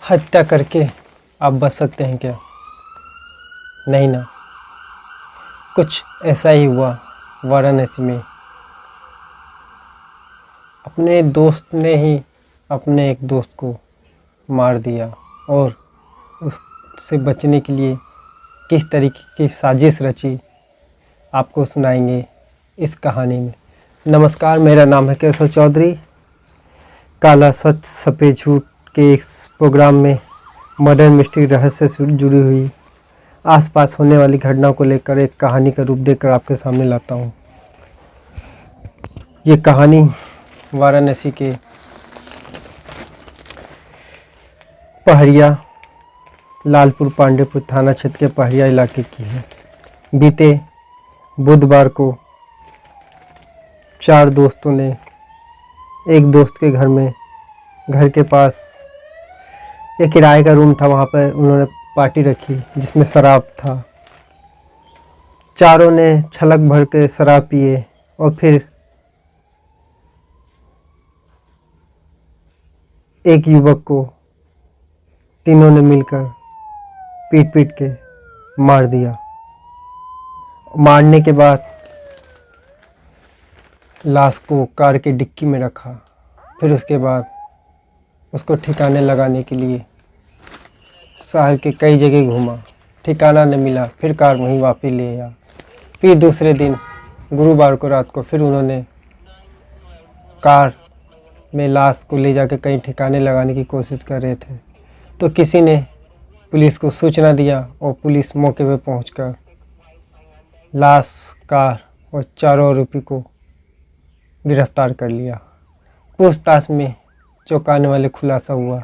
हत्या करके आप बच सकते हैं क्या? नहीं ना। कुछ ऐसा ही हुआ वाराणसी में। अपने दोस्त ने ही अपने एक दोस्त को मार दिया और उससे बचने के लिए किस तरीके की साजिश रची, आपको सुनाएंगे इस कहानी में। नमस्कार, मेरा नाम है केशव चौधरी। काला सच सफ़ेद झूठ के इस प्रोग्राम में मर्डर मिस्ट्री रहस्य से जुड़ी हुई आसपास होने वाली घटनाओं को लेकर एक कहानी का रूप देकर आपके सामने लाता हूँ। ये कहानी वाराणसी के पहरिया लालपुर पांडेपुर थाना क्षेत्र के पहरिया इलाके की है। बीते बुधवार को 4 दोस्तों ने एक दोस्त के घर के पास एक किराए का रूम था, वहाँ पर उन्होंने पार्टी रखी जिसमें शराब था। चारों ने छलक भर के शराब पिए और फिर एक युवक को तीनों ने मिलकर पीट पीट के मार दिया। मारने के बाद लाश को कार की डिक्की में रखा। फिर उसके बाद उसको ठिकाने लगाने के लिए शहर के कई जगह घूमा, ठिकाना न मिला। फिर कार वहीं वापस ले आया। फिर दूसरे दिन गुरुवार को रात को फिर उन्होंने कार में लाश को ले जाकर कहीं ठिकाने लगाने की कोशिश कर रहे थे, तो किसी ने पुलिस को सूचना दिया और पुलिस मौके पर पहुंचकर लाश, कार और चारों आरोपी को गिरफ्तार कर लिया। पूछताछ में चौंकाने वाले खुलासा हुआ,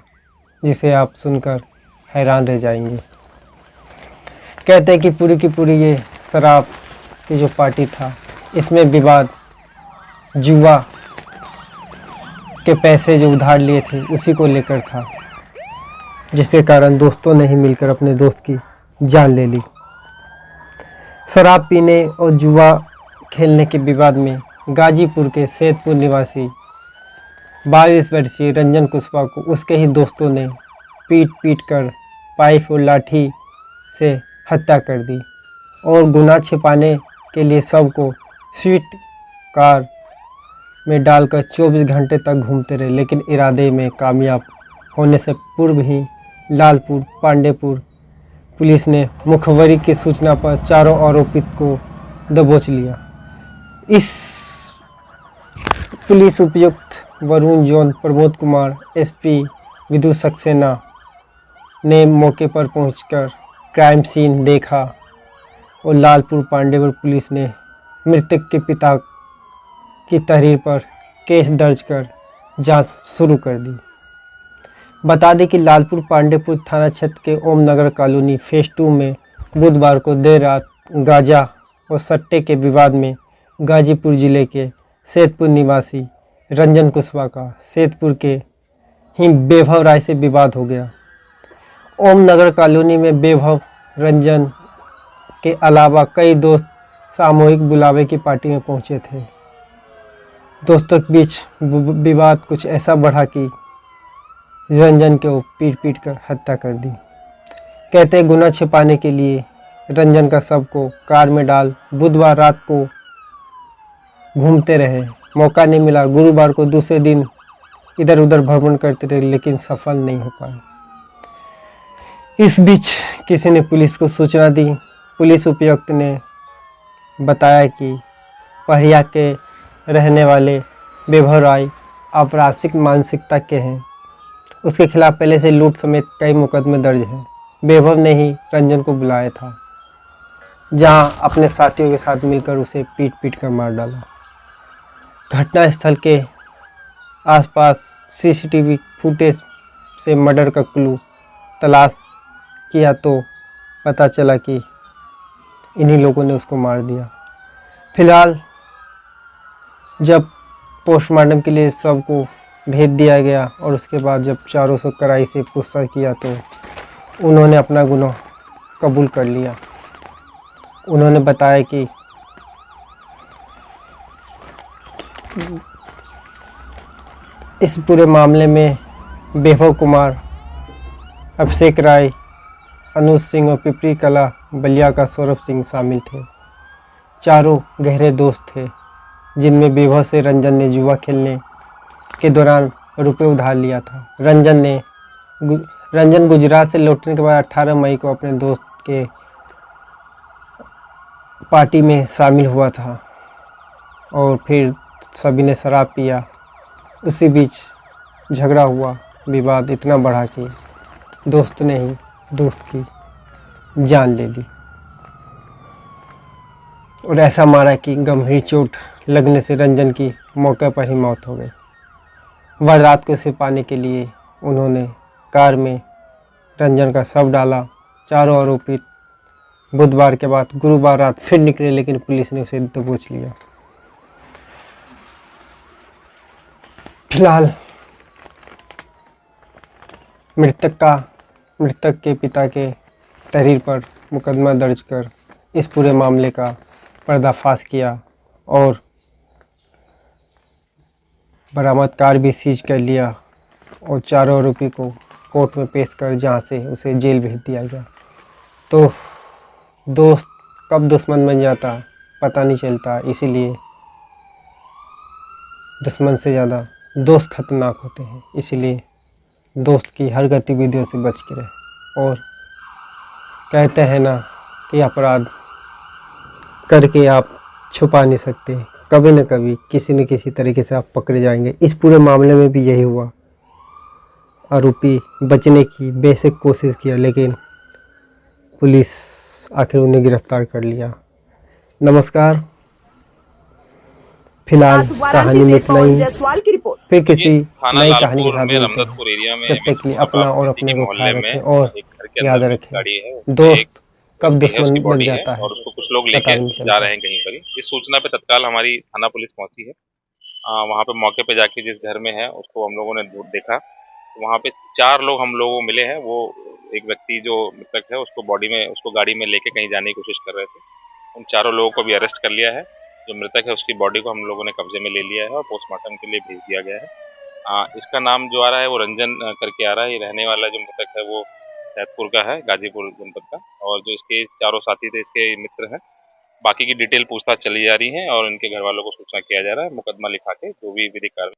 जिसे आप सुनकर हैरान रह जाएंगे। कहते हैं कि पूरी की पूरी ये शराब की जो पार्टी था, इसमें विवाद जुआ के पैसे जो उधार लिए थे उसी को लेकर था, जिसके कारण दोस्तों ने ही मिलकर अपने दोस्त की जान ले ली। शराब पीने और जुआ खेलने के विवाद में गाजीपुर के सैदपुर निवासी 22 वर्षीय रंजन कुशवाहा को उसके ही दोस्तों ने पीट पीट कर पाइप और लाठी से हत्या कर दी और गुनाह छिपाने के लिए शव को स्विफ्ट कार में डालकर 24 घंटे तक घूमते रहे, लेकिन इरादे में कामयाब होने से पूर्व ही लालपुर पांडेपुर पुलिस ने मुखबरी की सूचना पर चारों आरोपित को दबोच लिया। इस पुलिस उपायुक्त वरुण जॉन प्रमोद कुमार एसपी विदुत सक्सेना ने मौके पर पहुंचकर क्राइम सीन देखा और लालपुर पांडेपुर पुलिस ने मृतक के पिता की तहरीर पर केस दर्ज कर जांच शुरू कर दी। बता दें कि लालपुर पांडेपुर थाना क्षेत्र के ओम नगर कॉलोनी फेज 2 में बुधवार को देर रात गांजा और सट्टे के विवाद में गाजीपुर जिले के सैदपुर निवासी रंजन कुशवाहा का सैदपुर के ही वैभव राय से विवाद हो गया। ओम नगर कॉलोनी में वैभव, रंजन के अलावा कई दोस्त सामूहिक बुलावे की पार्टी में पहुंचे थे। दोस्तों के बीच विवाद कुछ ऐसा बढ़ा कि रंजन को पीट पीट कर हत्या कर दी। कहते गुनाह छिपाने के लिए रंजन का शव को कार में डाल बुधवार रात को घूमते रहे, मौका नहीं मिला। गुरुवार को दूसरे दिन इधर उधर भ्रमण करते रहे, लेकिन सफल नहीं हो पाए। इस बीच किसी ने पुलिस को सूचना दी। पुलिस उपायुक्त ने बताया कि पहरिया के रहने वाले वैभव राय आपराधिक मानसिकता के हैं। उसके खिलाफ पहले से लूट समेत कई मुकदमे दर्ज हैं। वैभव ने ही रंजन को बुलाया था, जहां अपने साथियों के साथ मिलकर उसे पीट पीट कर मार डाला। घटना स्थल के आसपास सीसीटीवी फुटेज से मर्डर का क्लू तलाश किया तो पता चला कि इन्हीं लोगों ने उसको मार दिया। फिलहाल जब पोस्टमार्टम के लिए शव को भेज दिया गया और उसके बाद जब चारों से कड़ाई से पूछताछ किया तो उन्होंने अपना गुनाह कबूल कर लिया। उन्होंने बताया कि इस पूरे मामले में वैभव कुमार अभिषेक राय, अनुज सिंह और पिपरी कला बलिया का सौरभ सिंह शामिल थे। चारों गहरे दोस्त थे, जिनमें बेभव से रंजन ने जुआ खेलने के दौरान रुपए उधार लिया था। रंजन गुजरात से लौटने के बाद 18 मई को अपने दोस्त के पार्टी में शामिल हुआ था और फिर सभी ने शराब पिया। उसी बीच झगड़ा हुआ, विवाद इतना बढ़ा कि दोस्त ने ही दोस्त की जान ले ली और ऐसा मारा कि गंभीर चोट लगने से रंजन की मौके पर ही मौत हो गई। वारदात को छिपाने के लिए उन्होंने कार में रंजन का शव डाला। चारों आरोपी बुधवार के बाद गुरुवार रात फिर निकले, लेकिन पुलिस ने उसे दबोच लिया। फिलहाल मृतक के पिता के तहरीर पर मुकदमा दर्ज कर इस पूरे मामले का पर्दाफाश किया और बरामद कार भी सीज कर लिया और चारों आरोपी को कोर्ट में पेश कर जहां से उसे जेल भेज दिया गया। तो दोस्त कब दुश्मन बन जाता पता नहीं चलता, इसीलिए दुश्मन से ज़्यादा दोस्त खतरनाक होते हैं। इसीलिए दोस्त की हर गतिविधियों से बच के रहे। और कहते हैं ना कि अपराध करके आप छुपा नहीं सकते, कभी न कभी किसी न किसी तरीके से आप पकड़े जाएंगे। इस पूरे मामले में भी यही हुआ। आरोपी बचने की बेशक कोशिश किया, लेकिन पुलिस आखिर उन्हें गिरफ्तार कर लिया। नमस्कार, फिलहाल कहानी में इतना ही। फिर किसी नई कहानी के साथ मिलते हैं। जब तक के लिए अपना और अपने को ख्याल रखें और याद रखें, दोस्त कब दुश्मन बन जाता है और उसको कुछ लोग लेके जा रहे हैं कहीं पर। इस सूचना पे तत्काल हमारी थाना पुलिस पहुंची है। वहाँ पे मौके पे जाके जिस घर में है उसको हम लोगों ने देखा। वहाँ पे 4 लोग हम लोगों को मिले हैं। वो एक व्यक्ति जो मृतक है उसको उसको गाड़ी में लेके कहीं जाने की कोशिश कर रहे थे। उन चारों लोगों को भी अरेस्ट कर लिया है। जो मृतक है उसकी बॉडी को हम लोगों ने कब्जे में ले लिया है और पोस्टमार्टम के लिए भेज दिया गया है। इसका नाम जो आ रहा है वो रंजन करके आ रहा है। ये रहने वाला जो मृतक है वो सैदपुर का है, गाजीपुर जनपद का। और जो इसके चारों साथी थे इसके मित्र हैं। बाकी की डिटेल पूछताछ चली जा रही है और इनके घर वालों को सूचना किया जा रहा है। मुकदमा लिखा के जो भी विधिक कार्रवाई